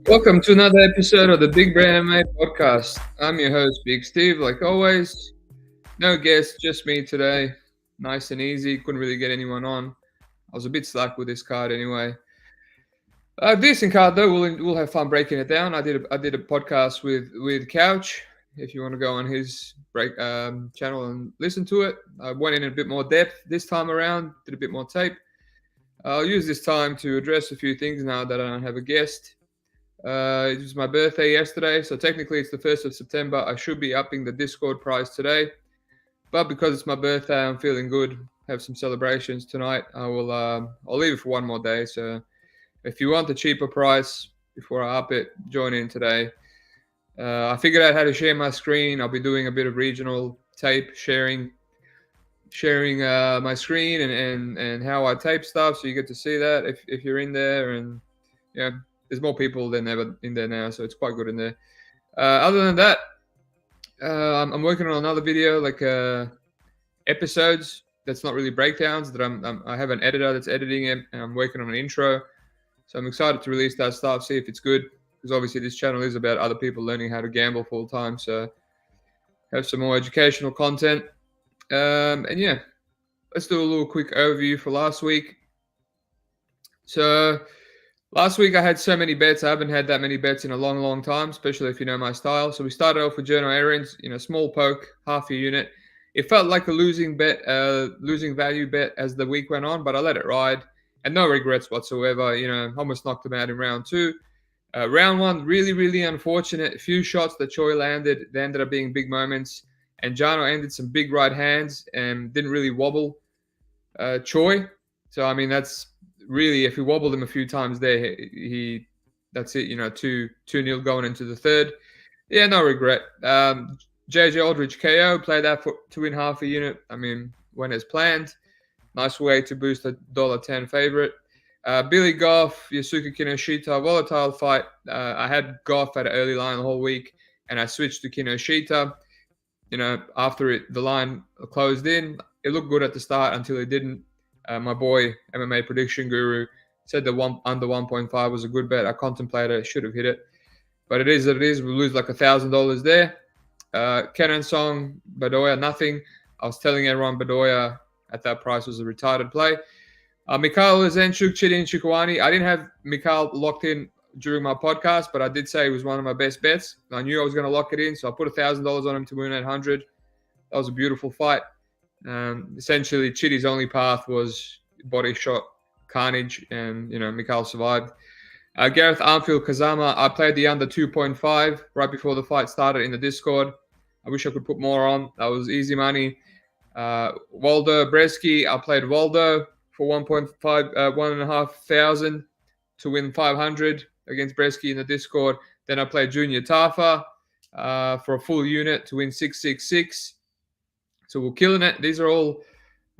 Welcome to another episode of the Big Brand MMA podcast. I'm your host, Big Steve, like always. No guests, just me today. Nice and easy. Couldn't really get anyone on. I was a bit slack with this card anyway. Decent card though. We'll have fun breaking it down. I did a podcast with Couch. If you want to go on his channel and listen to it, I went in a bit more depth this time around. Did a bit more tape. I'll use this time to address a few things now that I don't have a guest. It was my birthday yesterday, so technically it's the 1st of September. I should be upping the Discord price today, but because it's my birthday, I'm feeling good. Have some celebrations tonight. I'll leave it for one more day. So if you want a cheaper price before I up it, join in today. I figured out how to share my screen. I'll be doing a bit of regional tape sharing my screen and how I tape stuff, so you get to see that if you're in there. And yeah, there's more people than ever in there now, so it's quite good in there. Other than that, I'm working on another video, like episodes. That's not really breakdowns. That I have an editor that's editing it, and I'm working on an intro. So I'm excited to release that stuff, see if it's good, because obviously this channel is about other people learning how to gamble full time. So have some more educational content. And yeah, let's do a little quick overview for last week. So last week I had so many bets. I haven't had that many bets in a long, long time, especially if you know my style. So we started off with journal errands, small poke, half a unit. It felt like a losing value bet as the week went on, but I let it ride, and no regrets whatsoever. Almost knocked him out in round two. Round one, really, really unfortunate. A few shots that Choi landed, they ended up being big moments. And Jano ended some big right hands and didn't really wobble Choi. So, I mean, that's really, if he wobbled him a few times there, that's it, 2-0 going into the third. Yeah, no regret. JJ Aldridge KO, played that to win half a unit. I mean, went as planned. Nice way to boost a $1.10 favorite. Billy Goff, Yasuka Kinoshita, volatile fight. I had Goff at an early line the whole week, and I switched to Kinoshita. After the line closed in, it looked good at the start until it didn't. My boy, MMA prediction guru, said the under 1.5 was a good bet. I contemplated it, should have hit it. But it is what it is. We lose like $1,000 there. Kenan Song, Bedoya, nothing. I was telling everyone Bedoya at that price was a retarded play. Mikhail Zenchuk, Chidin Chukwani. I didn't have Mikhail locked in during my podcast, but I did say it was one of my best bets. I knew I was going to lock it in, so I put $1,000 on him to win 800. That was a beautiful fight. Essentially, Chidi's only path was body shot carnage, and Mikhail survived. Gareth Armfield Kazama, I played the under 2.5 right before the fight started in the Discord. I wish I could put more on. That was easy money. Waldo Bresky, I played Waldo for 1.5 thousand to win 500 against Bresky in the Discord. Then I played Junior Tafa for a full unit to win 666. So we're killing it. These are all,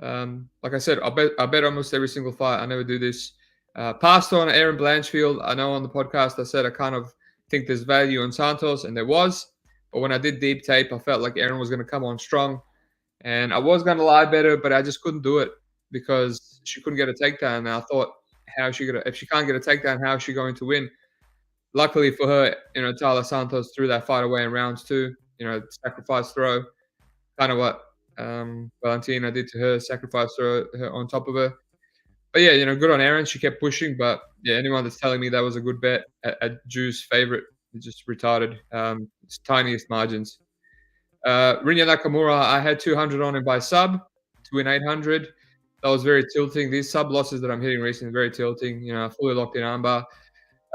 like I said, I bet almost every single fight. I never do this. Passed on Aaron Blanchfield. I know on the podcast I said I kind of think there's value on Santos, and there was. But when I did deep tape, I felt like Aaron was going to come on strong. And I was going to lie better, but I just couldn't do it because she couldn't get a takedown. And I thought, if she can't get a takedown, how is she going to win? Luckily for her, Tyler Santos threw that fight away in rounds two. Sacrifice throw, kind of what Valentina did to her, sacrifice throw her on top of her. But yeah, good on Aaron. She kept pushing. But yeah, anyone that's telling me that was a good bet at Drew's favorite is just retarded. It's tiniest margins. Rinya Nakamura, I had 200 on him by sub to win 800. That was very tilting. These sub losses that I'm hitting recently, very tilting. Fully locked in armbar.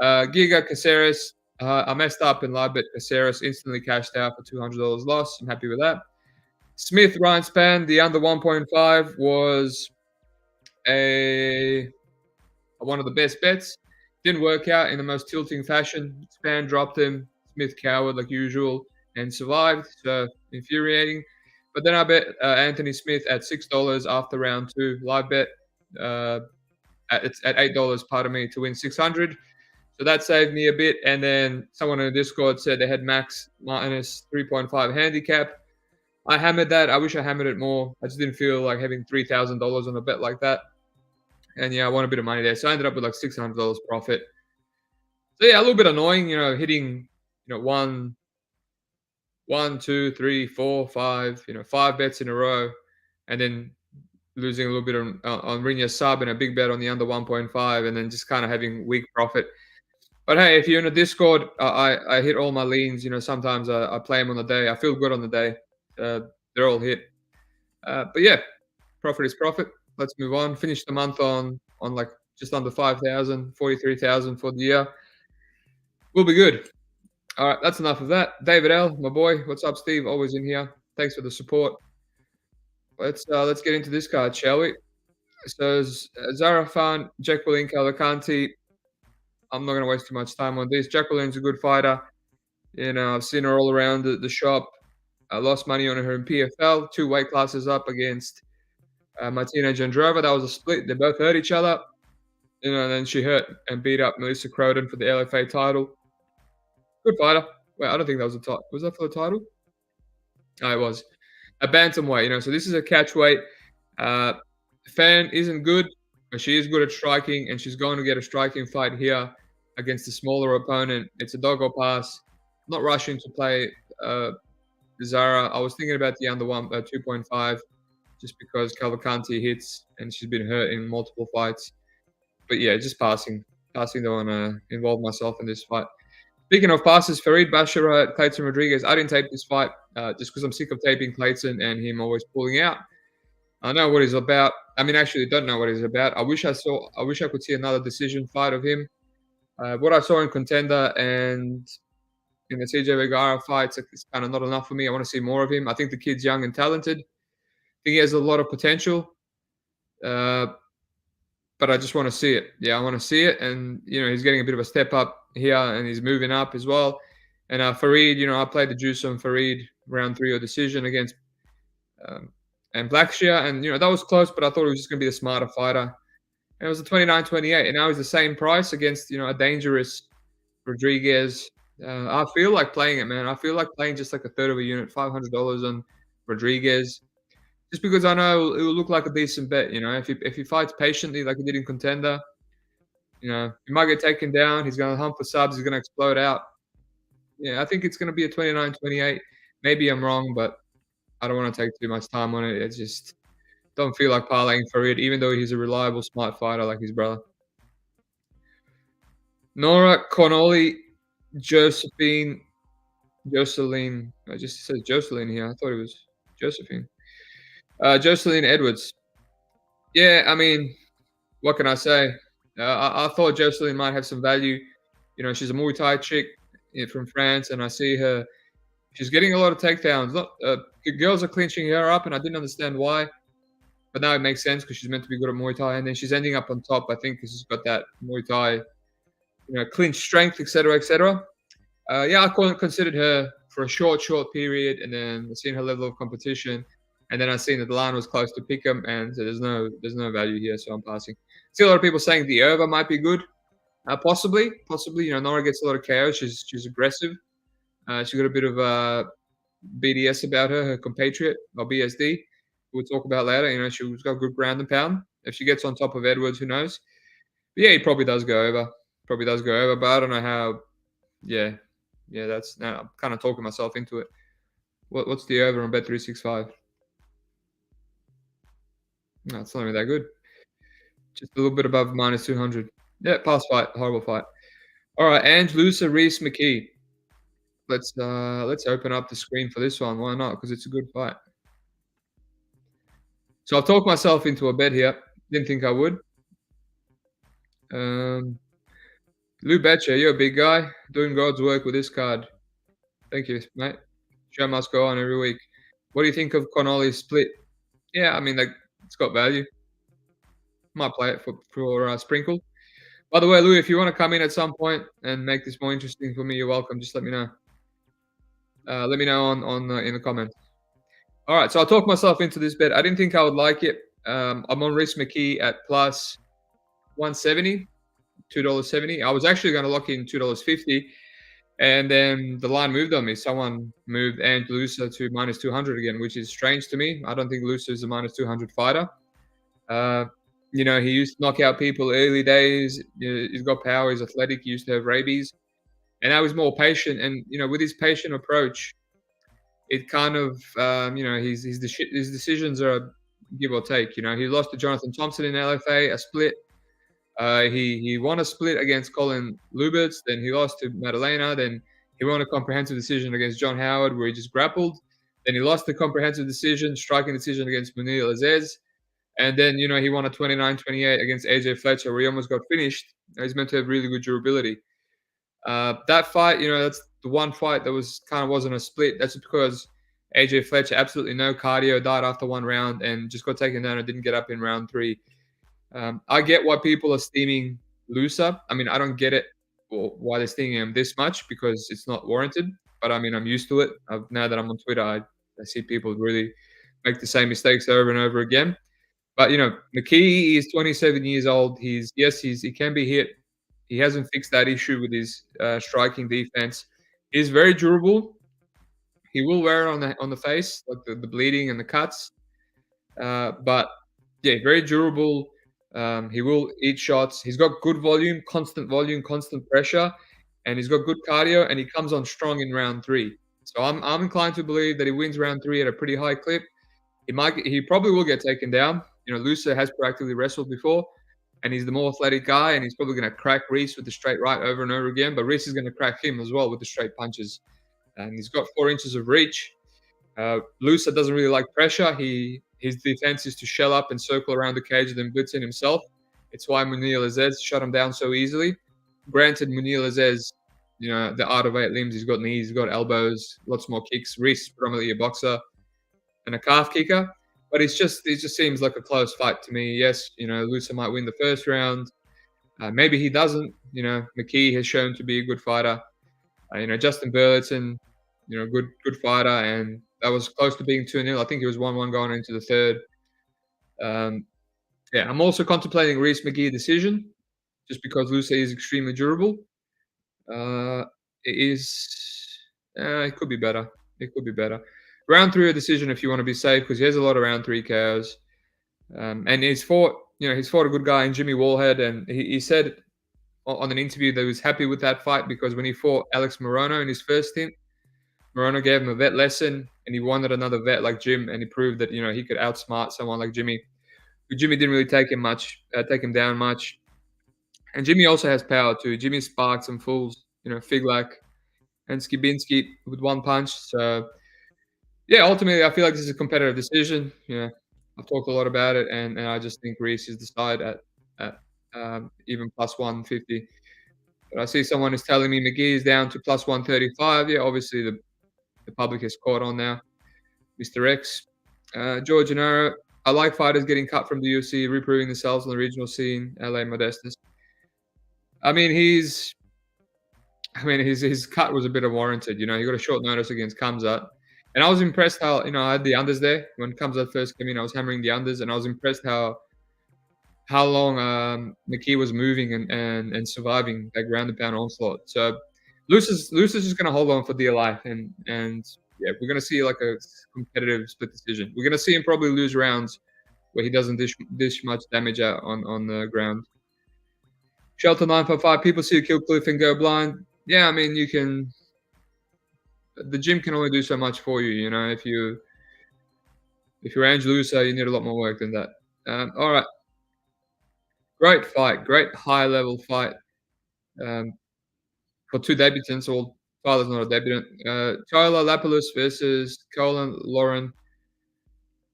Giga Caceres, I messed up in live bet Caceres, instantly cashed out for $200 loss. I'm happy with that. Smith Ryan Span, the under 1.5 was one of the best bets. Didn't work out in the most tilting fashion. Span dropped him. Smith cowered like usual and survived. So infuriating. But then I bet Anthony Smith at $6 after round two, live bet at $8, pardon me, to win 600. So that saved me a bit. And then someone in the Discord said they had max minus 3.5 handicap. I hammered that. I wish I hammered it more. I just didn't feel like having $3,000 on a bet like that. And yeah, I won a bit of money there. So I ended up with like $600 profit. So yeah, a little bit annoying, hitting, 1, 2, 3, 4, 5, 5 bets in a row, and then losing a little bit on Rinya sub and a big bet on the under 1.5, and then just kind of having weak profit. But hey, if you're in a Discord, I hit all my leans. Sometimes I play them on the day. I feel good on the day. Uh, they're all hit. But yeah, profit is profit. Let's move on. Finish the month on like just under 5,000, 43,000 for the year. We'll be good. All right, that's enough of that. David L, my boy. What's up, Steve? Always in here. Thanks for the support. Let's get into this card, shall we? So Zarafan, Jacqueline Cavalcanti. I'm not going to waste too much time on this. Jacqueline's a good fighter. I've seen her all around the shop. I lost money on her in PFL, 2 weight classes up against Martina Jandrova. That was a split. They both hurt each other. And then she hurt and beat up Melissa Croden for the LFA title. Good fighter. Wait, I don't think that was a title. Was that for the title? Oh, it was. A bantamweight, so this is a catch weight. Fan isn't good, but she is good at striking, and she's going to get a striking fight here against a smaller opponent. It's a dog or pass. Not rushing to play Zara. I was thinking about the under 2.5 just because Cavalcanti hits and she's been hurt in multiple fights. But yeah, just passing. Passing, don't want to involve myself in this fight. Speaking of passes, Farid, Basharat, Kleydson, Rodrigues. I didn't tape this fight just because I'm sick of taping Kleydson and him always pulling out. I know what he's about. I mean, actually, don't know what he's about. I wish I could see another decision fight of him. What I saw in Contender and in the CJ Vergara fights, it's kind of not enough for me. I want to see more of him. I think the kid's young and talented. I think he has a lot of potential. But I just want to see it. Yeah, I want to see it. And, he's getting a bit of a step up here and he's moving up as well. And Farid, I played the juice on Farid round 3 or decision against and Blackshear. And, that was close, but I thought he was just going to be a smarter fighter. And it was a 29-28. And now he's the same price against, a dangerous Rodrigues. I feel like playing it, man. I feel like playing just like a third of a unit, $500 on Rodrigues. Just because I know it will look like a decent bet, if he fights patiently like he did in Contender, he might get taken down. He's going to hump for subs. He's going to explode out. Yeah, I think it's going to be a 29-28. Maybe I'm wrong, but I don't want to take too much time on it. It's just don't feel like parlaying Farid, even though he's a reliable, smart fighter like his brother. Nora, Cornolle, Joselyne. I just said Joselyne here. I thought it was Josephine. Joselyne Edwards. Yeah, I mean, what can I say? I thought Joselyne might have some value. She's a Muay Thai chick from France, and I see her. She's getting a lot of takedowns. Girls are clinching her up, and I didn't understand why. But now it makes sense because she's meant to be good at Muay Thai, and then she's ending up on top. I think because she's got that Muay Thai, clinch strength, etc., etc. Yeah, I considered her for a short period, and then I've seen her level of competition. And then I seen that the line was close to Pickham, and so there's no value here, so I'm passing. See a lot of people saying the over might be good. Possibly. Nora gets a lot of KOs. She's aggressive. She's got a bit of BDS about her compatriot, or BSD. We'll talk about later. She's got good ground and pound. If she gets on top of Edwards, who knows? But yeah, he probably does go over. But I don't know how. Yeah, that's now I'm kind of talking myself into it. What's the over on Bet365? No, it's not even that good. Just a little bit above -200. Yeah, pass fight. Horrible fight. All right, Ange, Loosa, Rhys, McKee. Let's open up the screen for this one. Why not? Because it's a good fight. So I've talked myself into a bet here. Didn't think I would. Lou Betcher, you're a big guy. Doing God's work with this card. Thank you, mate. Show must go on every week. What do you think of Cornolle's split? Yeah, I mean, it's got value. Might play it for Sprinkle. By the way, Lou, if you want to come in at some point and make this more interesting for me, you're welcome. Just let me know. Let me know on in the comments. All right, so I talked myself into this bet. I didn't think I would like it. I'm on Rhys McKee at plus 170, $2.70. I was actually going to lock in $2.50, and then the line moved on me. Someone moved Ange Loosa to -200 again, which is strange to me. I don't think Loosa is a -200 fighter. He used to knock out people early days. He's got power. He's athletic. He used to have rabies, and now he's more patient. And with his patient approach, it kind of his decisions are give or take. He lost to Jonathan Thompson in LFA, a split. He won a split against Colin Lubitz, then he lost to Madalena, then he won a comprehensive decision against John Howard where he just grappled. Then he lost the comprehensive decision, striking decision against Munir Aziz. And then, he won a 29-28 against AJ Fletcher where he almost got finished. He's meant to have really good durability. That fight, that's the one fight that wasn't a split. That's because AJ Fletcher, absolutely no cardio, died after one round and just got taken down and didn't get up in round 3. I get why people are steaming Loosa. I mean, I don't get it why they're steaming him this much because it's not warranted. But I mean, I'm used to it. Now that I'm on Twitter, I see people really make the same mistakes over and over again. But McKee is 27 years old. He can be hit. He hasn't fixed that issue with his striking defense. He's very durable. He will wear it on the face, like the bleeding and the cuts. But yeah, very durable. He will eat shots. He's got good volume, constant pressure, and he's got good cardio. And he comes on strong in round 3. So I'm inclined to believe that he wins round 3 at a pretty high clip. He probably will get taken down. Loosa has proactively wrestled before, and he's the more athletic guy, and he's probably going to crack Rhys with the straight right over and over again. But Rhys is going to crack him as well with the straight punches, and he's got 4 inches of reach. Loosa doesn't really like pressure. His defense is to shell up and circle around the cage and then blitz in himself. It's why Munir Aziz shut him down so easily. Granted, Munir Aziz, the art of 8 limbs. He's got knees, he's got elbows, lots more kicks. Rhys, predominantly a boxer and a calf kicker. But it just seems like a close fight to me. Yes, Loosa might win the first round. Maybe he doesn't. McKee has shown to be a good fighter. Justin Burleson, good fighter, and that was close to being 2-0. I think it was 1-1 going into the third. I'm also contemplating Rhys McKee decision, just because Loosa is extremely durable. It could be better. It could be better. Round 3 a decision if you want to be safe, because he has a lot of round 3 KOs. And he's fought a good guy in Jimmy Wallhead, and he said on an interview that he was happy with that fight because when he fought Alex Morono in his first stint, Morono gave him a vet lesson, and he wanted another vet like Jim, and he proved that he could outsmart someone like Jimmy. But Jimmy didn't really take him down much. And Jimmy also has power too. Jimmy sparked some fools, Figlak and Skibinski with one punch. So yeah, ultimately I feel like this is a competitive decision. I've talked a lot about it, and I just think Rhys is the side at even plus 150. But I see someone is telling me McKee is down to plus 135. Yeah, obviously the public has caught on now. Mr. X. George and Nora. I like fighters getting cut from the UFC, reproving themselves on the regional scene. LA Modestus. I mean, his cut was a bit unwarranted. He got a short notice against Kamzat. And I was impressed how, I had the unders there. When Kamzat first came in, I was hammering the unders, and I was impressed how long McKee was moving and surviving that ground and pound onslaught. So Loosa's just going to hold on for dear life, and yeah, we're going to see like a competitive split decision. We're going to see him probably lose rounds where he doesn't dish much damage out on the ground. Shelter 955. People see you kill Cliff and go blind. Yeah, I mean you can. The gym can only do so much for you. If you're Ange Loosa, you need a lot more work than that. All right. Great fight. Great high-level fight for 2 debutants. Well, Tyler's not a debutant. Tyler Lapilus versus Caolán Loughran.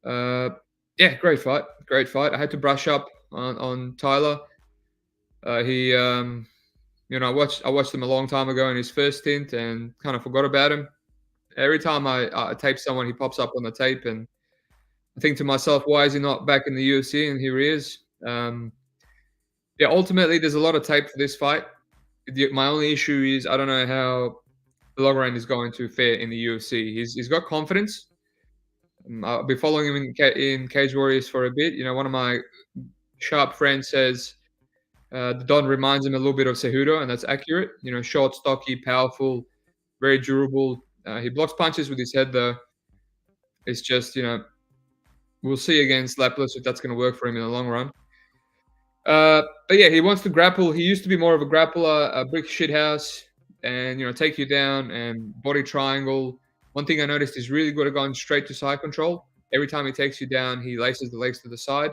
Yeah, great fight. Great fight. I had to brush up on Tyler. I watched him a long time ago in his first stint and kind of forgot about him. Every time I tape someone, he pops up on the tape, and I think to myself, why is he not back in the UFC? And here he is. Yeah, ultimately, there's a lot of tape for this fight. My only issue is I don't know how Loughran is going to fare in the UFC. He's got confidence. I'll be following him in Cage Warriors for a bit. One of my sharp friends says the Don reminds him a little bit of Cejudo, and that's accurate. Short, stocky, powerful, very durable. He blocks punches with his head, though. It's just, we'll see against Lapilus if that's going to work for him in the long run. But yeah, he wants to grapple. He used to be more of a grappler, a brick shithouse, and take you down and body triangle. One thing I noticed is really good at going straight to side control. Every time he takes you down, he laces the legs to the side.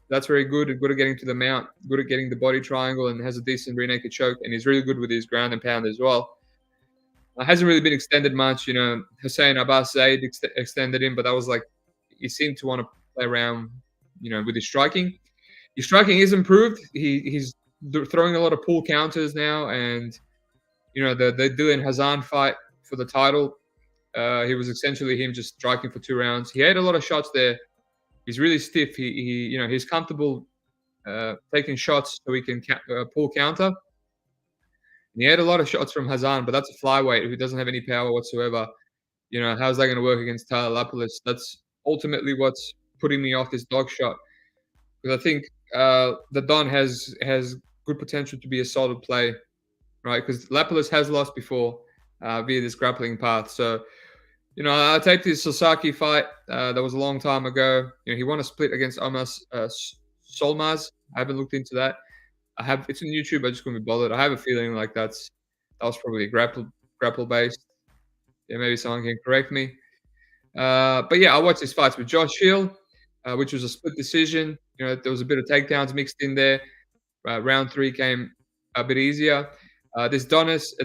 That's very good. And good at getting to the mount, good at getting the body triangle, and has a decent rear naked choke. And he's really good with his ground and pound as well. Hasn't really been extended much. Hussein Abbas Zaid extended him, but that was like he seemed to want to play around, with his striking. His striking is improved. He's throwing a lot of pull counters now, and the Dylan Hazan fight for the title, he was essentially him just striking for 2 rounds. He had a lot of shots there. He's really stiff. He's comfortable taking shots so he can pull counter. And he had a lot of shots from Hazan, but that's a flyweight who doesn't have any power whatsoever. How's that going to work against Tyler Lapilus? That's ultimately what's putting me off this dog shot. Because I think the Don has good potential to be a solid play, right? Because Lapilus has lost before via this grappling path. So, I'll take this Sasaki fight. That was a long time ago. He won a split against Omas Solmaz. I haven't looked into that. It's on YouTube. I just couldn't be bothered. I have a feeling like that was probably grapple based. Yeah, maybe someone can correct me. But yeah, I watched these fights with Josh Hill, which was a split decision. There was a bit of takedowns mixed in there. Round 3 came a bit easier. This Denis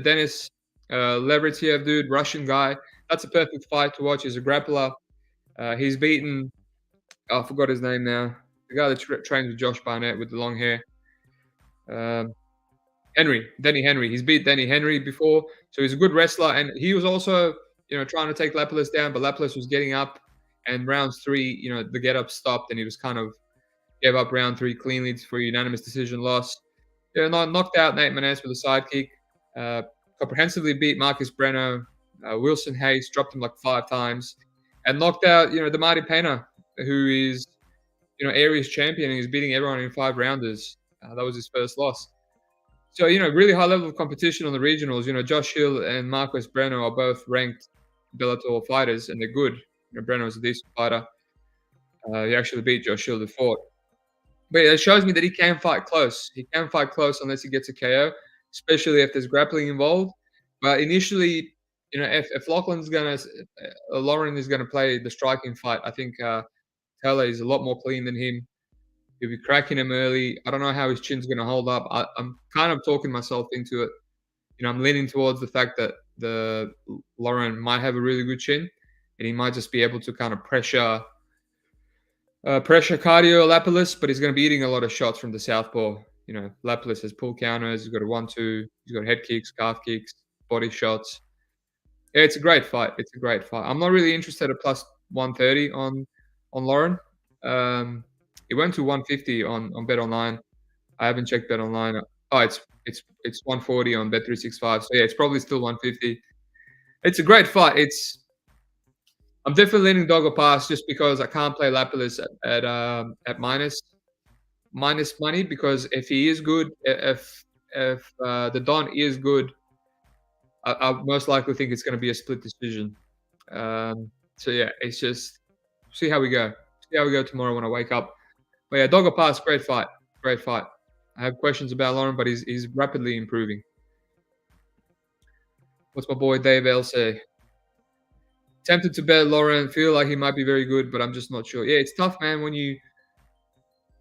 Levertiev dude, Russian guy, that's a perfect fight to watch. He's a grappler. He's beaten, I forgot his name now, the guy that trains with Josh Barnett with the long hair. Denny Henry. He's beat Denny Henry before, so he's a good wrestler. And he was also, trying to take Lapilus down, but Lapilus was getting up. And round 3, the get up stopped, and he was kind of gave up round 3 cleanly for a unanimous decision loss. Knocked out Nate Maness with a sidekick. Comprehensively beat Marcus Breno. Wilson Hayes dropped him like 5 times, and knocked out Damari Pena, who is Aries champion, and he's beating everyone in 5 rounders. That was his first loss. So really high level of competition on the regionals. Josh Hill and Marcus Breno are both ranked Bellator fighters, and they're good. Breno is a decent fighter. He actually beat Josh Hill before. But yeah, it shows me that he can fight close. He can fight close unless he gets a KO, especially if there's grappling involved. But initially, if Loughran is gonna play the striking fight, I think Taylor is a lot more clean than him. He'll be cracking him early. I don't know how his chin's gonna hold up. I'm kind of talking myself into it. I'm leaning towards the fact that the Loughran might have a really good chin, and he might just be able to kind of pressure cardio Lapilus, but he's going to be eating a lot of shots from the southpaw. Lapilus has pull counters. He's got a 1-2. He's got head kicks, calf kicks, body shots. Yeah, it's a great fight. I'm not really interested at plus 130 on Loughran. It went to 150 on Bet Online. I haven't checked Bet Online. Oh, it's 140 on Bet365. So yeah, it's probably still 150. It's a great fight. I'm definitely leaning dog or pass just because I can't play Lapilus at minus money, because if he is good, if the Don is good, I most likely think it's going to be a split decision. So yeah, it's just see how we go. See how we go tomorrow when I wake up. But yeah, dog or pass, great fight. I have questions about Loughran, but he's rapidly improving. What's my boy Dave L say? Tempted to bet Loughran, feel like he might be very good, but I'm just not sure. Yeah, it's tough, man, when you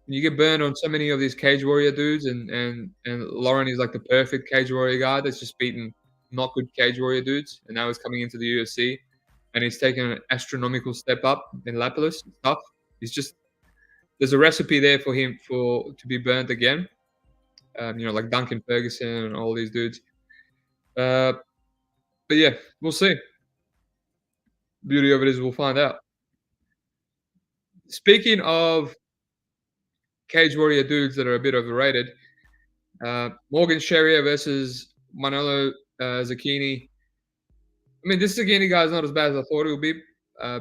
get burned on so many of these cage warrior dudes, and Loughran is like the perfect cage warrior guy that's just beaten not good cage warrior dudes, and now he's coming into the UFC, and he's taken an astronomical step up in Lapilus. It's tough. There's a recipe there for him to be burnt again. Like Duncan Ferguson and all these dudes. But yeah, we'll see. Beauty of it is we'll find out. Speaking of cage warrior dudes that are a bit overrated, Morgan Charriere versus Manolo Zecchini. I mean, this Zecchini guy is not as bad as I thought he would be,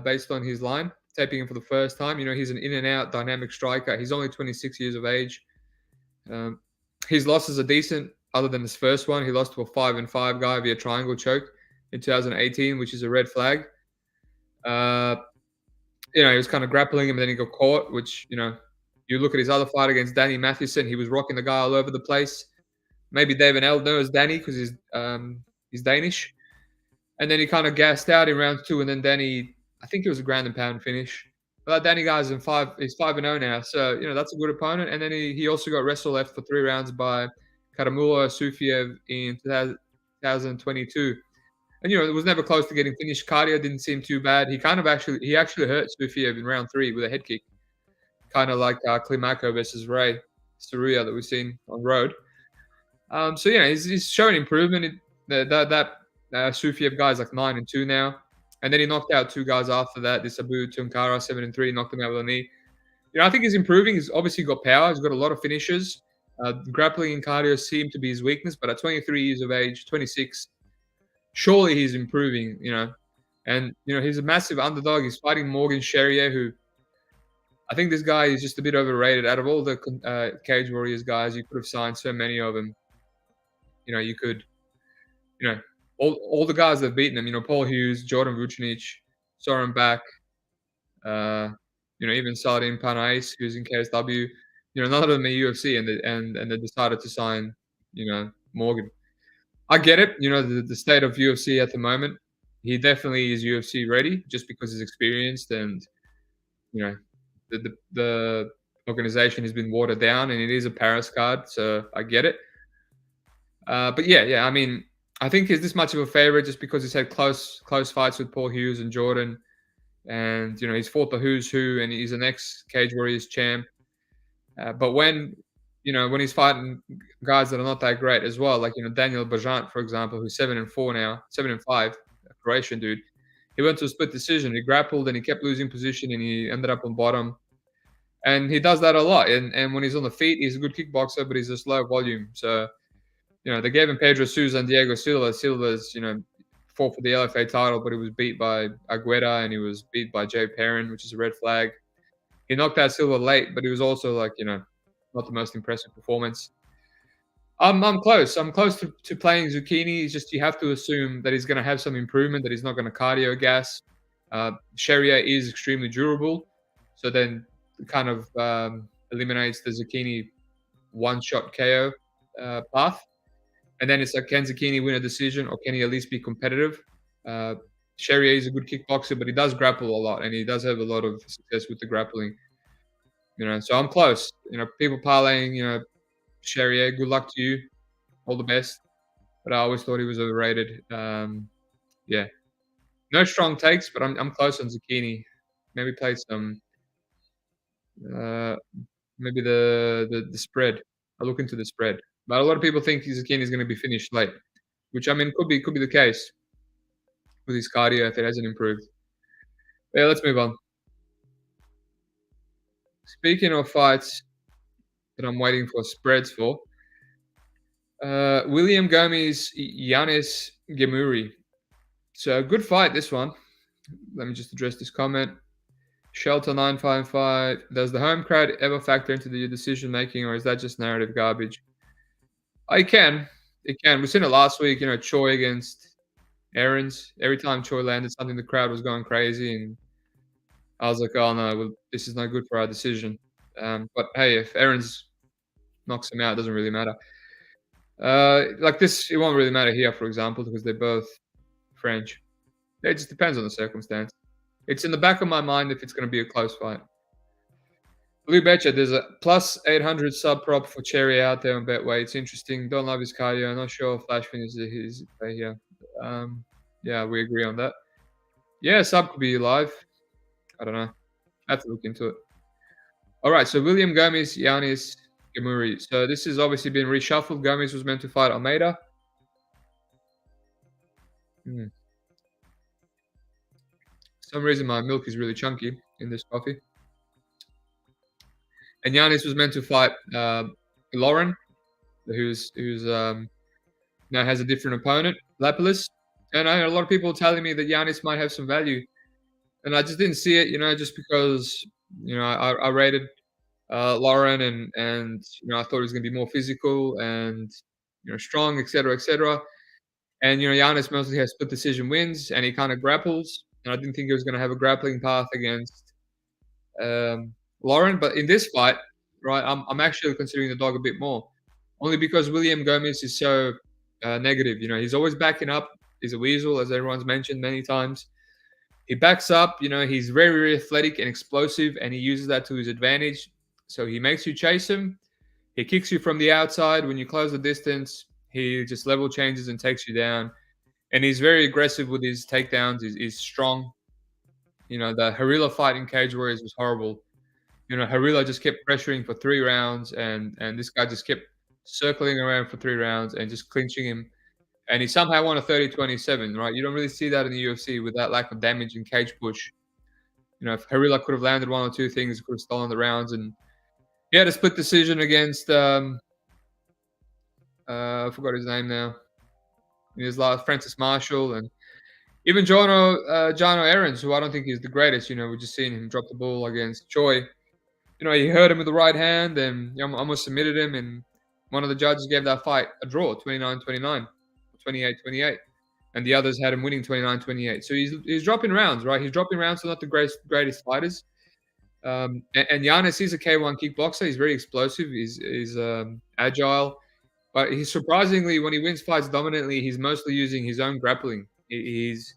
based on his line. Taping him for the first time. He's an in-and-out dynamic striker. He's only 26 years of age. His losses are decent, other than his first one. He lost to a 5-5 guy via triangle choke in 2018, which is a red flag. He was kind of grappling him, and then he got caught, which, You look at his other fight against Danny Matheson, he was rocking the guy all over the place. Maybe David L knows Danny because he's Danish. And then he kind of gassed out in round two, and then Danny, I think it was a ground and pound finish. But that Danny guy's he's 5-0 now, so that's a good opponent. And then he also got wrestle left for 3 rounds by Karamulo Sufiev in 2022. And it was never close to getting finished. Cardio didn't seem too bad. He actually hurt Sufiev in round three with a head kick, kind of like Klimako versus Ray Saruya that we've seen on road. So he's showing improvement. That Sufiev guy is like 9-2 now, and then he knocked out two guys after that. This Abu Tunkara 7-3, knocked him out with a knee. I think he's improving. He's obviously got power. He's got a lot of finishes. Grappling and cardio seem to be his weakness, but at 23 years of age, 26, surely he's improving. And he's a massive underdog. He's fighting Morgan Charriere, who I think this guy is just a bit overrated. Out of all the Cage Warriors guys, you could have signed so many of them. You could, all the guys that have beaten him, Paul Hughes, Jordan Vucinic, Soren Bak, even Saladin Panais, who's in KSW. None of them are UFC, and they decided to sign, Morgan. I get it. The state of UFC at the moment. He definitely is UFC ready, just because he's experienced, and the organization has been watered down, and it is a Paris card, so I get it. But yeah. I mean, I think he's this much of a favorite just because he's had close fights with Paul Hughes and Jordan, and he's fought the who's who, and he's an ex-Cage Warriors champ. But when he's fighting guys that are not that great as well, like Daniel Bajant, for example, who's 7-4 now, 7-5, a Croatian dude. He went to a split decision. He grappled and he kept losing position, and he ended up on bottom. And he does that a lot. And when he's on the feet, he's a good kickboxer, but he's a slow volume. So they gave him Pedro Souza and Diego Silva. Silva's, fought for the LFA title, but he was beat by Agueda, and he was beat by Jay Perrin, which is a red flag. He knocked out Silva late, but he was also not the most impressive performance. I'm close. I'm close to playing Zecchini. It's just you have to assume that he's going to have some improvement, that he's not going to cardio gas. Charriere is extremely durable, so then it kind of eliminates the Zecchini one-shot KO path. And then it's like, can Zecchini win a decision, or can he at least be competitive? Charriere is a good kickboxer, but he does grapple a lot, and he does have a lot of success with the grappling. So I'm close. People parlaying, Charriere, good luck to you. All the best. But I always thought he was overrated. Yeah. No strong takes, but I'm close on Zecchini. Maybe play some maybe the spread. I'll look into the spread. But a lot of people think Zecchini is going to be finished late, which, I mean, could be the case with his cardio if it hasn't improved. Yeah, let's move on. Speaking of fights that I'm waiting for spreads for, William Gomis, Yanis Ghemmouri. So good fight, this one. Let me just address this comment. Shelter 955. Does the home crowd ever factor into the decision making, or is that just narrative garbage? It can. We've seen it last week. Choi against Aarons. Every time Choi landed something, the crowd was going crazy, and I was like, oh no, well, this is not good for our decision. But hey, if Aarons knocks him out, it doesn't really matter. Like this, it won't really matter here, for example, because they're both French. It just depends on the circumstance. It's in the back of my mind if it's going to be a close fight. Blue Betcha, there's a plus 800 sub prop for Cherry out there on Betway. It's interesting. Don't love his cardio. I'm not sure if Flash finishes his play here. Yeah, we agree on that. Yeah, sub could be live. I don't know. I have to look into it. All right, so William Gomis, Yanis Ghemmouri. So this has obviously been reshuffled. Gomis was meant to fight Almeida. For some reason, my milk is really chunky in this coffee. And Yanis was meant to fight Loughran, who's now has a different opponent, Lapilus. And I know a lot of people telling me that Yanis might have some value, and I just didn't see it, just because I rated Loughran, and I thought he was going to be more physical and strong, etc., etc. And Yanis mostly has split decision wins, and he kind of grapples. And I didn't think he was going to have a grappling path against Loughran, but in this fight, right? I'm actually considering the dog a bit more, only because William Gomis is so negative. You know, he's always backing up. He's a weasel, as everyone's mentioned many times. He backs up. You know, he's very, very athletic and explosive, and he uses that to his advantage. So he makes you chase him. He kicks you from the outside when you close the distance. He just level changes and takes you down. And he's very aggressive with his takedowns. He's strong. You know, the Harila fight in Cage Warriors was horrible. You know, Harila just kept pressuring for 3 rounds, and this guy just kept circling around for 3 rounds and just clinching him. And he somehow won a 30-27, right? You don't really see that in the UFC with that lack of damage and cage push. You know, if Harila could have landed one or two things, could have stolen the rounds. And he had a split decision against, I forgot his name now. In his last, Francis Marshall, and even Jono Aarons, who I don't think is the greatest. You know, we're just seeing him drop the ball against Choi. You know, he hurt him with the right hand and almost submitted him. And one of the judges gave that fight a draw, 29-29, 28-28. And the others had him winning 29-28. So he's dropping rounds, right? He's dropping rounds to not the greatest fighters. And Yanis is a K1 kickboxer. He's very explosive. He's agile. But he's surprisingly, when he wins fights dominantly, he's mostly using his own grappling. He's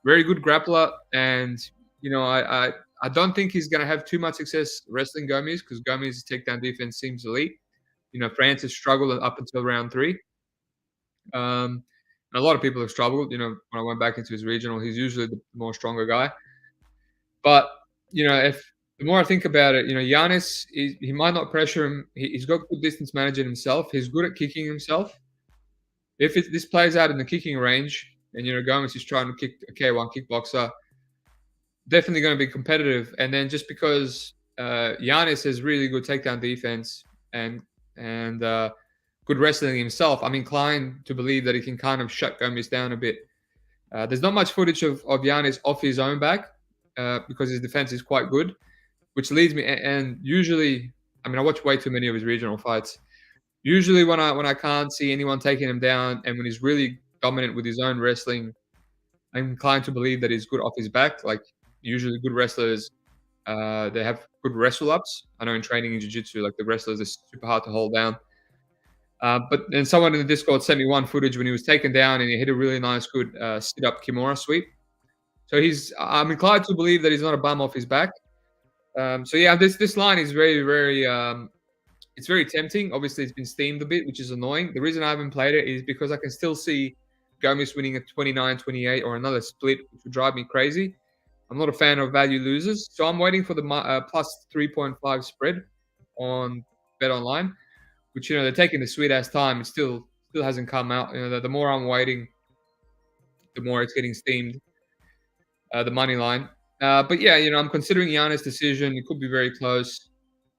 very good grappler, and you know, I don't think he's going to have too much success wrestling Gomis, because Gomis' takedown defense seems elite. You know, Francis struggled up until round 3. And a lot of people have struggled. You know, when I went back into his regional, he's usually the more stronger guy. But you know, if the more I think about it, you know, Yanis, he might not pressure him. He's got good distance management himself. He's good at kicking himself. If this plays out in the kicking range, and you know, Gomis is trying to kick a K1 kickboxer, definitely going to be competitive. And then just because Yanis has really good takedown defense and good wrestling himself, I'm inclined to believe that he can kind of shut Gomis down a bit. There's not much footage of Yanis off his own back because his defense is quite good, which leads me. And usually, I mean, I watch way too many of his regional fights. Usually, when I can't see anyone taking him down, and when he's really dominant with his own wrestling, I'm inclined to believe that he's good off his back. Like usually, good wrestlers, they have good wrestle ups. I know in training in jiu-jitsu, like the wrestlers are super hard to hold down. But then someone in the Discord sent me one footage when he was taken down and he hit a really nice, good sit-up Kimura sweep. So I'm inclined to believe that he's not a bum off his back. So yeah, this line is very, very, it's very tempting. Obviously, it's been steamed a bit, which is annoying. The reason I haven't played it is because I can still see Gomis winning at 29-28 or another split, which would drive me crazy. I'm not a fan of value losers, so I'm waiting for the plus 3.5 spread on Bet Online, which, you know, they're taking the sweet ass time. It still hasn't come out. You know, the more I'm waiting, the more it's getting steamed. The money line, but yeah, you know, I'm considering Yanis' decision. It could be very close.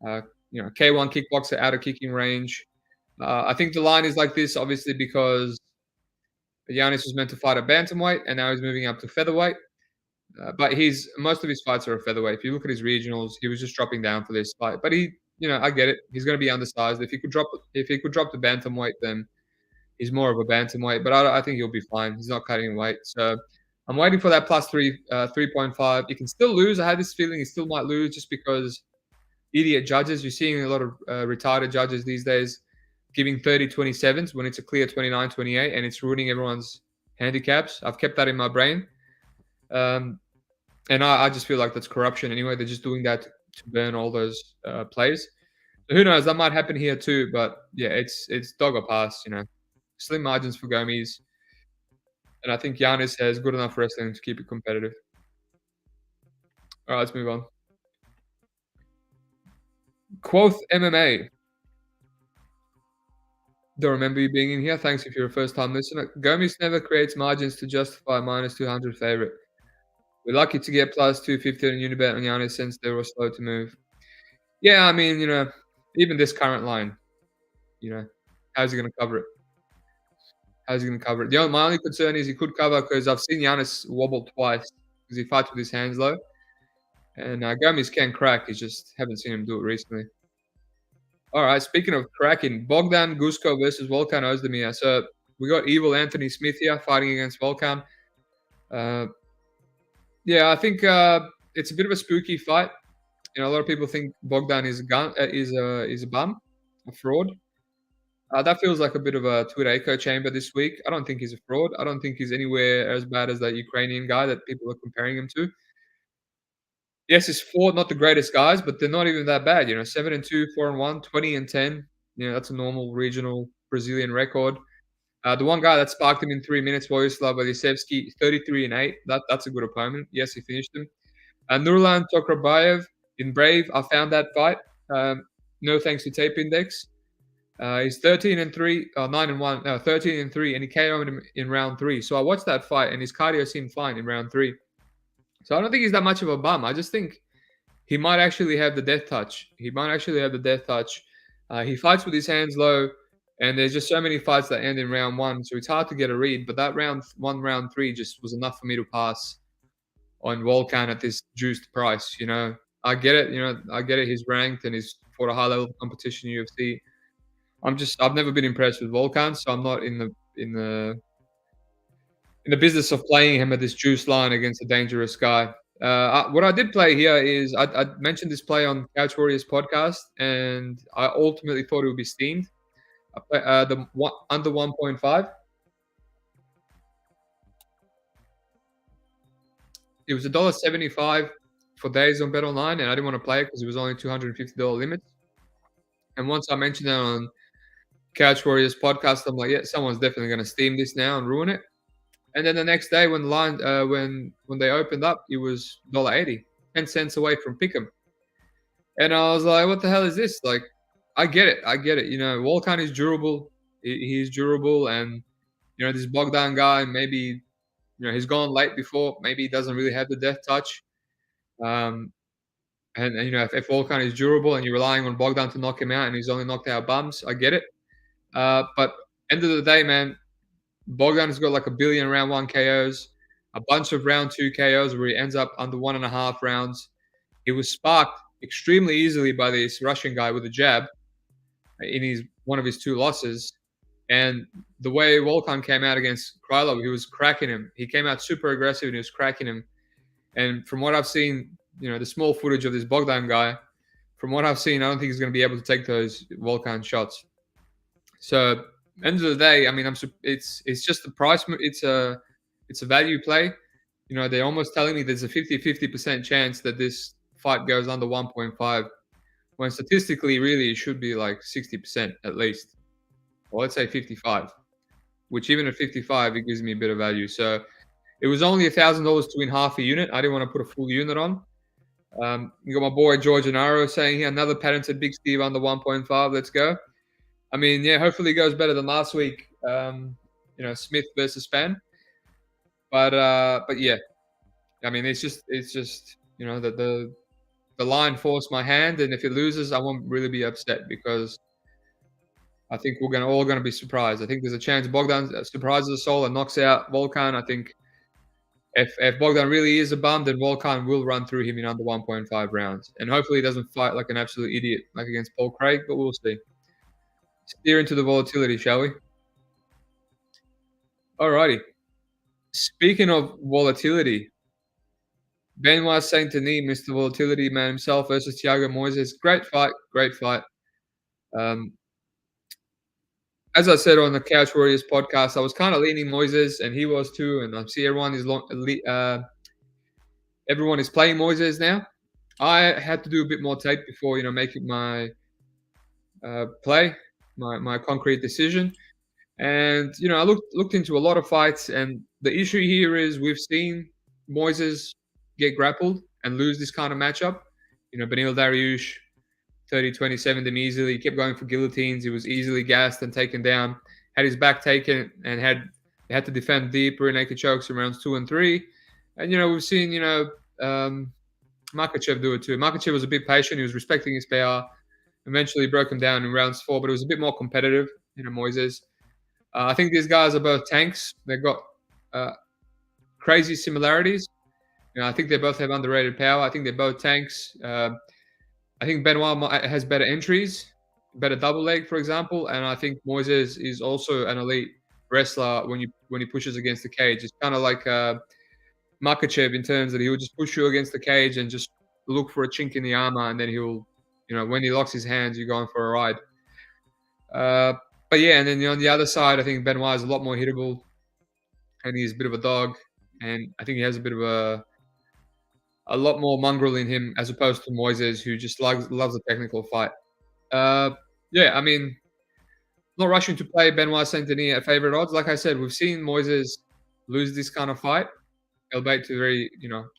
You know, K1 kickboxer out of kicking range. I think the line is like this, obviously, because Yanis was meant to fight at bantamweight, and now he's moving up to featherweight. But most of his fights are at featherweight. If you look at his regionals, he was just dropping down for this fight. But you know, I get it. He's going to be undersized. If he could drop to bantamweight, then he's more of a bantamweight. But I think he'll be fine. He's not cutting weight, so I'm waiting for that plus 3.5. He can still lose. I had this feeling he still might lose just because idiot judges. You're seeing a lot of retarded judges these days giving 30-27s when it's a clear 29-28, and it's ruining everyone's handicaps. I've kept that in my brain. And I just feel like that's corruption anyway. They're just doing that to burn all those plays. So who knows? That might happen here too. But yeah, it's dog or pass, you know. Slim margins for Gomis. And I think Yanis has good enough wrestling to keep it competitive. All right, let's move on. Quoth MMA. Don't remember you being in here. Thanks if you're a first-time listener. Gomis never creates margins to justify minus 200 favorite. We're lucky to get plus 250 on Unibet on Yanis since they were slow to move. Yeah, I mean, you know, even this current line, you know, how's he going to cover it? How's he going to cover it? My only concern is he could cover because I've seen Yanis wobble twice because he fights with his hands low. And Gomis can crack. He just haven't seen him do it recently. All right, speaking of cracking, Bogdan Guskov versus Volkan Oezdemir. So we got evil Anthony Smith here fighting against Volkan. Yeah, I think it's a bit of a spooky fight. a lot of people think Bogdan is a gun, is a bum, a fraud. That feels like a bit of a Twitter echo chamber this week. I don't think he's a fraud. I don't think he's anywhere as bad as that Ukrainian guy that people are comparing him to. Yes, he's 4, not the greatest guys, but they're not even that bad. 7-2, 4-1, 20-10. That's a normal regional Brazilian record. The one guy that sparked him in 3 minutes, Vojislav Velisevsky, 33-8. That's a good opponent. Yes, he finished him. Nurlan Tokrabayev in Brave. I found that fight. No thanks to Tape Index. He's 13-3, 9-1, no, 13-3, and he KO'd him in round 3. So I watched that fight, and his cardio seemed fine in round 3. So I don't think he's that much of a bum. I just think he might actually have the death touch. He might actually have the death touch. He fights with his hands low, and there's just so many fights that end in round 1, so it's hard to get a read. But that round 3 just was enough for me to pass on Volkan at this juiced price. I get it. I get it. He's ranked and he's fought a high level competition in UFC. I've never been impressed with Volkan, so I'm not in the business of playing him at this juice line against a dangerous guy. What I did play here is I mentioned this play on Couch Warriors podcast, and I ultimately thought it would be steamed. Under 1.5. It was $1.75 for days on Bet Online, and I didn't want to play it because it was only $250 limit. And once I mentioned that on Couch Warriors podcast, I'm like, yeah, someone's definitely going to steam this now and ruin it. And then the next day, when the line, when they opened up, it was $1.80, 10 cents away from Pick'em. And I was like, what the hell is this? Like, I get it. Volkan is durable. He's durable, and this Bogdan guy, maybe he's gone late before. Maybe he doesn't really have the death touch. And if Volkan is durable and you're relying on Bogdan to knock him out, and he's only knocked out bums, I get it. But end of the day, man, Bogdan has got like a billion round 1 KOs, a bunch of round 2 KOs where he ends up under 1.5 rounds. He was sparked extremely easily by this Russian guy with a jab in one of his 2 losses. And the way Volkan came out against Krylov, he was cracking him. He came out super aggressive and he was cracking him. And from what I've seen, the small footage of this Bogdan guy, from what I've seen, I don't think he's going to be able to take those Volkan shots. So, end of the day, I mean, it's just the price. It's a value play. They're almost telling me there's a 50% chance that this fight goes under 1.5, when statistically, really, it should be like 60% at least. Or let's say 55, which even at 55, it gives me a bit of value. So it was only $1,000 to win half a unit. I didn't want to put a full unit on. You got my boy George Anaro saying here, another patented Big Steve under 1.5. Let's go. I mean, yeah, hopefully it goes better than last week. Smith versus Span. But yeah, I mean, it's just the line forced my hand, and if it loses, I won't really be upset because I think we're all gonna be surprised. I think there's a chance Bogdan surprises us all and knocks out Volkan. I think if Bogdan really is a bum, then Volkan will run through him in under 1.5 rounds, and hopefully he doesn't fight like an absolute idiot like against Paul Craig. But we'll see. Steer into the volatility, shall we? Alrighty. Speaking of volatility, Benoit Saint-Denis, Mr. Volatility man himself versus Thiago Moisés. Great fight. As I said on the Couch Warriors podcast, I was kind of leaning Moisés, and he was too. And I see everyone is playing Moisés now. I had to do a bit more tape before making my play, my concrete decision. And I looked into a lot of fights, and the issue here is we've seen Moisés get grappled and lose this kind of matchup. Benil Dariush, 30-27 him easily. He kept going for guillotines. He was easily gassed and taken down. Had his back taken and had to defend deep rear naked chokes in rounds 2 and 3. And we've seen Makhachev do it too. Makhachev was a bit patient. He was respecting his PR. Eventually broke him down in rounds 4, but it was a bit more competitive. Moisés. I think these guys are both tanks. They've got crazy similarities. I think they both have underrated power. I think they're both tanks. I think Benoit has better entries, better double leg, for example, and I think Moisés is also an elite wrestler when he pushes against the cage. It's kind of like Makhachev in terms that he will just push you against the cage and just look for a chink in the armor, and then he'll, when he locks his hands, you're going for a ride. Uh, but yeah, and then on the other side, I think Benoit is a lot more hittable, and he's a bit of a dog, and I think he has a bit of a lot more mongrel in him as opposed to Moisés, who just loves a technical fight. Uh, yeah, I mean, not rushing to play Benoit Saint-Denis at favorite odds. Like I said, we've seen Moisés lose this kind of fight, albeit to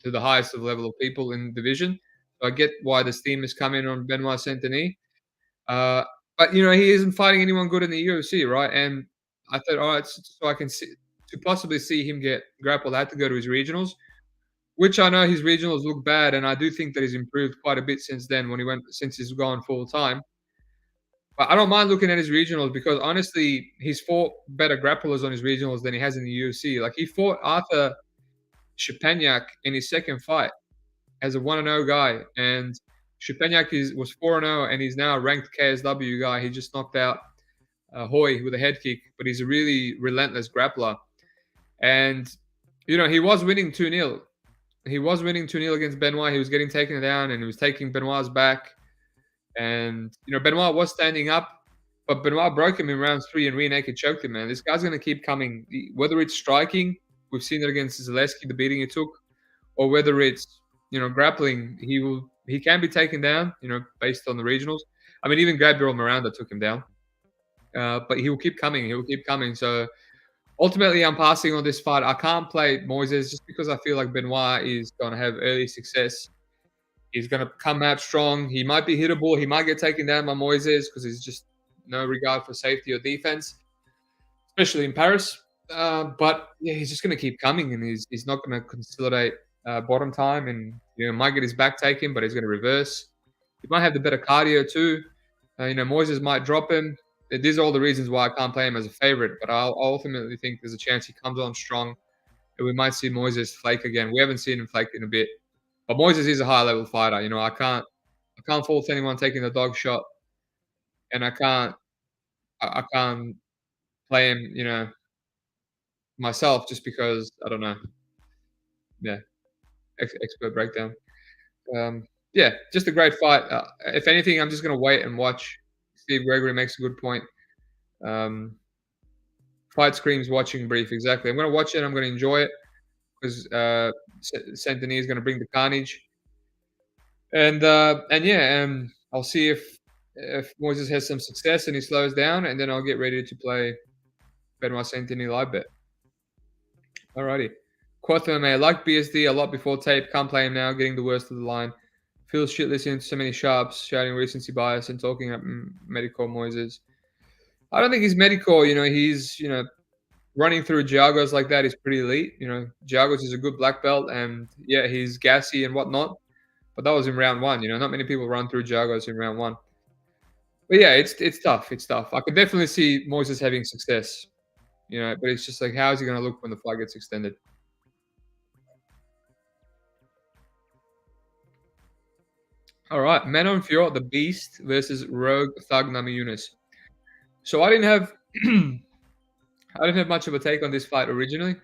to the highest of level of people in the division. So I get why the steam is coming on Benoit Saint-Denis. But he isn't fighting anyone good in the UFC, right? And I thought, all right, so I can see to possibly see him get grappled, I had to go to his regionals, which I know his regionals look bad, and I do think that he's improved quite a bit since then since he's gone full time. But I don't mind looking at his regionals because honestly, he's fought better grapplers on his regionals than he has in the UFC. Like he fought Arthur Shepaniak in his second fight as a 1-0 guy, and Shepaniak was 4-0, and he's now a ranked KSW guy. He just knocked out Hoy with a head kick, but he's a really relentless grappler. And he was winning 2-0. He was winning 2-0 against Benoit. He was getting taken down, and he was taking Benoit's back. And Benoit was standing up, but Benoit broke him in round 3 and rear naked choked him. Man, this guy's going to keep coming. Whether it's striking, we've seen it against Zaleski, the beating he took, or whether it's grappling, he can be taken down. Based on the regionals. I mean, even Gabriel Miranda took him down, but he will keep coming. He will keep coming. So ultimately, I'm passing on this fight. I can't play Moisés just because I feel like Benoit is going to have early success. He's going to come out strong. He might be hittable. He might get taken down by Moisés because he's just no regard for safety or defense, especially in Paris. But yeah, he's just going to keep coming, and he's not going to consolidate bottom time, and might get his back taken, but he's going to reverse. He might have the better cardio too. Moisés might drop him. These are all the reasons why I can't play him as a favorite, but I ultimately think there's a chance he comes on strong, and we might see Moisés flake again. We haven't seen him flake in a bit. But Moisés is a high level fighter. I can't fault anyone taking the dog shot, and I can't play him, myself just because I don't know. Yeah, expert breakdown. Yeah, just a great fight. If anything, I'm just gonna wait and watch. Steve Gregory makes a good point. Fight screams watching brief. Exactly. I'm gonna watch it. I'm gonna enjoy it because Saint-Denis is gonna bring the carnage. And yeah, I'll see if Moisés has some success and he slows down, and then I'll get ready to play Benoit Saint-Denis live bet. Alrighty. Quattro MMA. I like BSD a lot before tape. Can't play him now. Getting the worst of the line. Feels shit listening to so many sharps shouting recency bias and talking up medical Moisés. I don't think he's medical. He's running through Thiagos like that is pretty elite. Thiagos is a good black belt, and yeah, he's gassy and whatnot. But that was in round 1. Not many people run through Thiagos in round 1. But yeah, it's tough. It's tough. I could definitely see Moisés having success. But it's just like, how is he going to look when the fight gets extended? All right, Manon Fiorot, the Beast versus Rogue Thug Namajunas. So I didn't have much of a take on this fight originally.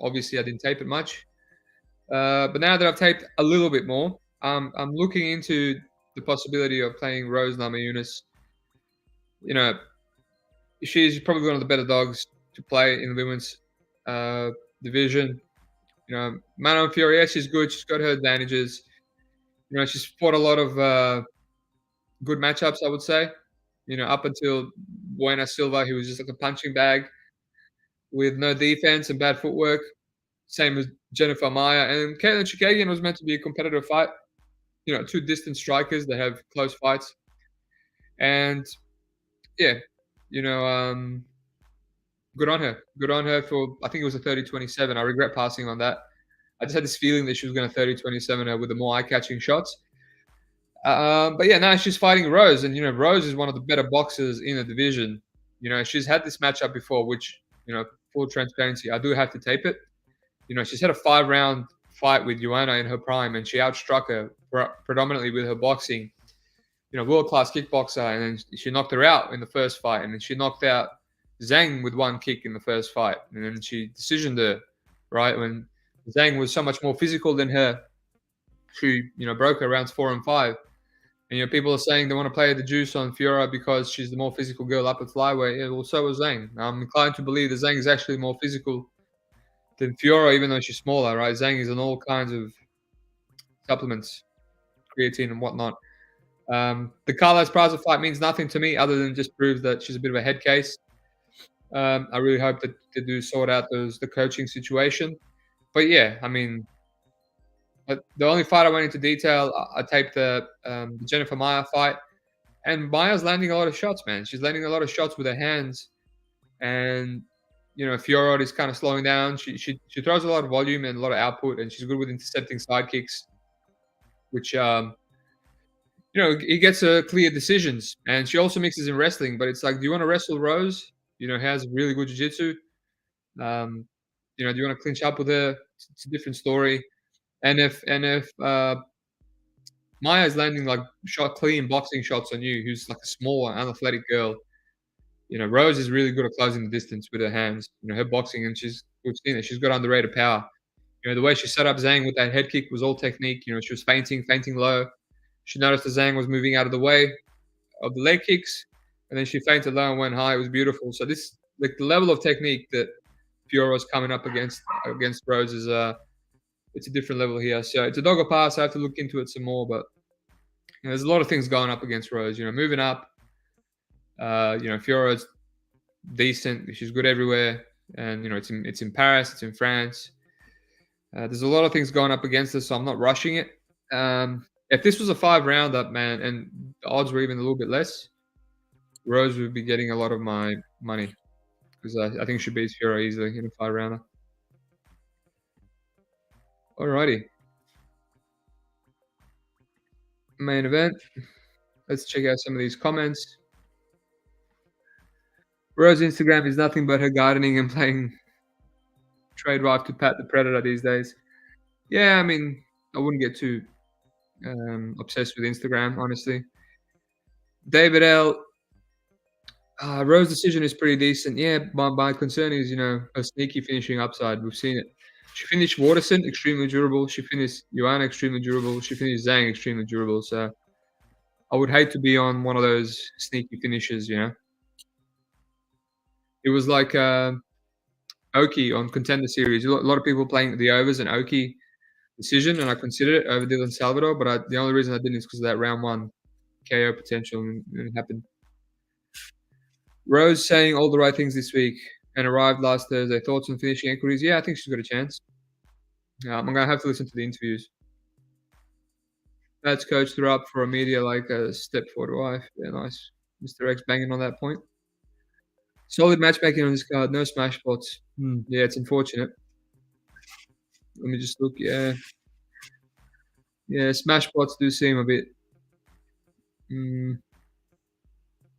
Obviously, I didn't tape it much. But now that I've taped a little bit more, I'm looking into the possibility of playing Rose Namajunas. She's probably one of the better dogs to play in the women's division. Manon Fiorot, yeah, she's good. She's got her advantages. She's fought a lot of good matchups, I would say. Up until Buena Silva, who was just like a punching bag with no defense and bad footwork. Same as Jennifer Maya. And Caitlin Chikagian was meant to be a competitive fight. Two distant strikers that have close fights. And yeah, good on her. Good on her for, I think it was a 30-27. I regret passing on that. I just had this feeling that she was going to 30-27 her with the more eye-catching shots. But yeah, now she's fighting Rose, and Rose is one of the better boxers in the division. She's had this matchup before, which full transparency, I do have to tape it. She's had a 5-round fight with Joanna in her prime, and she outstruck her predominantly with her boxing. World-class kickboxer, and then she knocked her out in the first fight, and then she knocked out Zhang with one kick in the first fight, and then she decisioned her, right, when Zhang was so much more physical than her. she broke her rounds 4 and 5. And people are saying they want to play the juice on Fiorot because she's the more physical girl up at flyweight. Yeah, well, so was Zhang. I'm inclined to believe that Zhang is actually more physical than Fiorot, even though she's smaller, right? Zhang is on all kinds of supplements, creatine and whatnot. The Carlos Praza fight means nothing to me other than just proves that she's a bit of a head case. I really hope that they do sort out the coaching situation. But yeah, I mean, the only fight I went into detail, I taped the Jennifer Maia fight, and Maia's landing a lot of shots, man. She's landing a lot of shots with her hands, and Fiorot is kind of slowing down. She throws a lot of volume and a lot of output, and she's good with intercepting side kicks, which he gets clear decisions. And she also mixes in wrestling, but it's like, do you want to wrestle Rose? Has really good jiu-jitsu. Do you want to clinch up with her? It's a different story. And if Maya is landing like clean boxing shots on you, who's like a small, unathletic girl, Rose is really good at closing the distance with her hands. Her boxing, and we've seen it. She's got underrated power. The way she set up Zhang with that head kick was all technique. She was fainting low. She noticed that Zhang was moving out of the way of the leg kicks, and then she fainted low and went high. It was beautiful. So this, like, the level of technique that Fiorot's coming up against Rose is it's a different level here. So it's a dog or pass. I have to look into it some more, but there's a lot of things going up against Rose. Moving up. Fiorot's decent. She's good everywhere, and it's in Paris. It's in France. There's a lot of things going up against us, so I'm not rushing it. If this was a 5-rounder, man, and the odds were even a little bit less, Rose would be getting a lot of my money because I think she beats Fiorot easily in a 5-rounder. Alrighty. Main event. Let's check out some of these comments. Rose's Instagram is nothing but her gardening and playing trade wife to Pat the Predator these days. Yeah, I mean, I wouldn't get too obsessed with Instagram, honestly. David L. Rose's decision is pretty decent. Yeah, my concern is, her sneaky finishing upside. We've seen it. She finished Waterson, extremely durable. She finished Joanna, extremely durable. She finished Zhang, extremely durable. So I would hate to be on one of those sneaky finishes, It was like Oki on Contender Series. A lot of people playing the overs and Oki decision, and I considered it over Dylan Salvador, but the only reason I didn't is because of that round 1 KO potential, and it happened. Rose saying all the right things this week and arrived last Thursday. Thoughts on finishing equities? Yeah, I think she's got a chance. I'm going to have to listen to the interviews. That's coach threw up for a media like a step forward wife. Yeah, nice. Mr. X banging on that point. Solid matchmaking on this card. No smash spots. Yeah, it's unfortunate. Let me just look. Yeah, smash spots do seem a bit.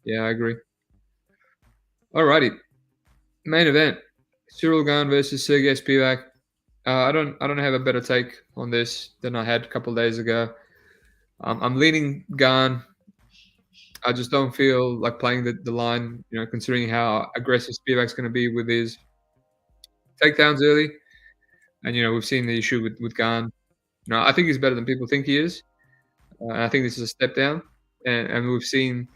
Yeah, I agree. Alrighty. Main event. Cyril Gane versus Sergey Spivak. I don't have a better take on this than I had a couple of days ago. I'm leaning Gane. I just don't feel like playing the line, considering how aggressive Spivak's going to be with his takedowns early. And, we've seen the issue with Gane. I think he's better than people think he is. I think this is a step down. And we've seen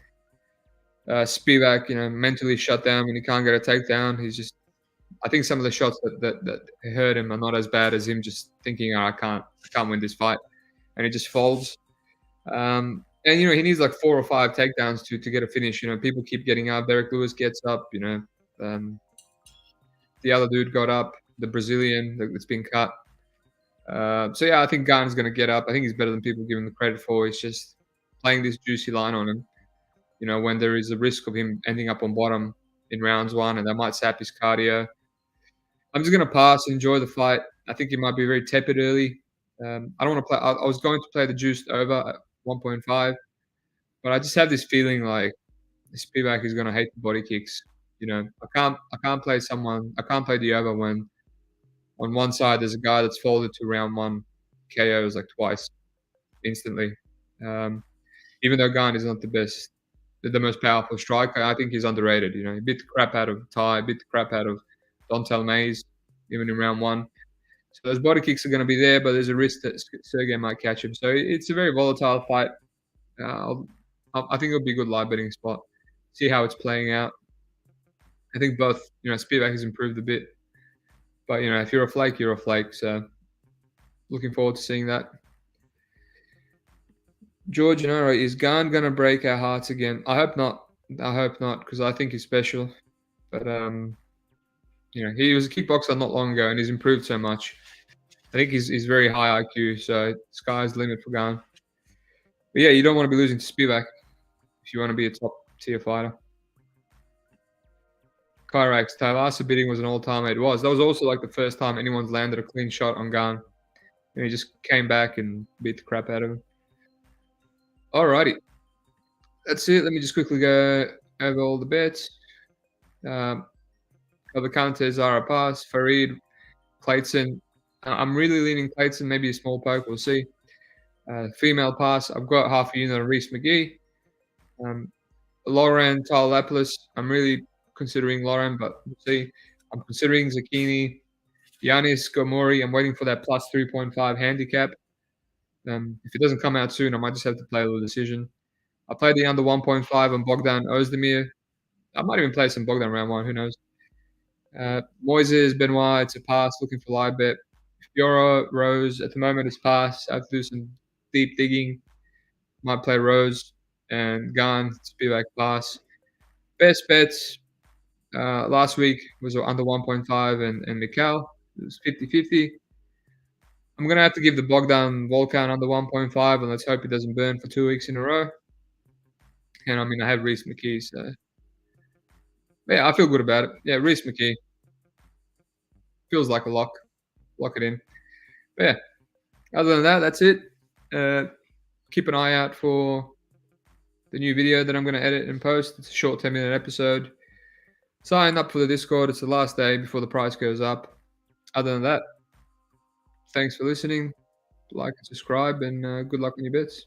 Spivak, mentally shut down when he can't get a takedown. I think some of the shots that hurt him are not as bad as him just thinking, I can't win this fight. And he just folds. And, he needs like 4 or 5 takedowns to get a finish. People keep getting up. Derek Lewis gets up, the other dude got up, the Brazilian that's been cut. So, yeah, I think Gane's going to get up. I think he's better than people give him the credit for. He's just playing this juicy line on him, when there is a risk of him ending up on bottom in rounds 1, and that might sap his cardio. I'm just going to pass and enjoy the fight. I think it might be very tepid early. I don't want to play. I was going to play the juiced over at 1.5, but I just have this feeling like Spivak is going to hate the body kicks. I can't play someone. I can't play the over when on one side there's a guy that's folded to round 1 KOs like twice instantly. Even though Gane is not the most powerful striker, I think he's underrated. He beat the crap out of Ty, beat the crap out of Dontel Mays, even in round 1. So those body kicks are going to be there, but there's a risk that Sergey might catch him. So it's a very volatile fight. I think it'll be a good live betting spot. See how it's playing out. I think both, Spivak has improved a bit. But, if you're a flake, you're a flake. So looking forward to seeing that. George and Nora, is Gane going to break our hearts again? I hope not. Because I think he's special. But, he was a kickboxer not long ago, and he's improved so much. I think he's very high IQ, so sky's the limit for Gane. But, yeah, you don't want to be losing to Spivak if you want to be a top-tier fighter. Kyrax, Tailasa bidding was an all-time. It was. That was also like the first time anyone's landed a clean shot on Gane. And he just came back and beat the crap out of him. Alrighty. That's it. Let me just quickly go over all the bets. Volkan, Zara pass. Farid, Kleydson. I'm really leaning Kleydson, maybe a small poke. We'll see. Female pass. I've got half a unit on Rhys, McKee. Loughran, Lapilus. I'm really considering Loughran, but we'll see. I'm considering Zecchini, Yanis, Ghemmouri. I'm waiting for that plus 3.5 handicap. If it doesn't come out soon, I might just have to play a little decision. I played the under 1.5 on Bogdan, Oezdemir. I might even play some Bogdan round 1. Who knows? Moisés, Benoit. It's a pass. Looking for live bet. Fiorot, Rose. At the moment, it's pass. I have to do some deep digging. Might play Rose and Gane. Spivak pass. Best bets last week was under 1.5 and McKee. It was 50-50. I'm going to have to give the Bogdan Volkan under 1.5, and let's hope he doesn't burn for 2 weeks in a row. And, I have Rhys, McKee, so... Yeah, I feel good about it. Yeah, Rhys, McKee. Feels like a lock. Lock it in. But yeah, other than that, that's it. Keep an eye out for the new video that I'm going to edit and post. It's a short 10-minute episode. Sign up for the Discord. It's the last day before the price goes up. Other than that, thanks for listening. Like and subscribe, and good luck on your bets.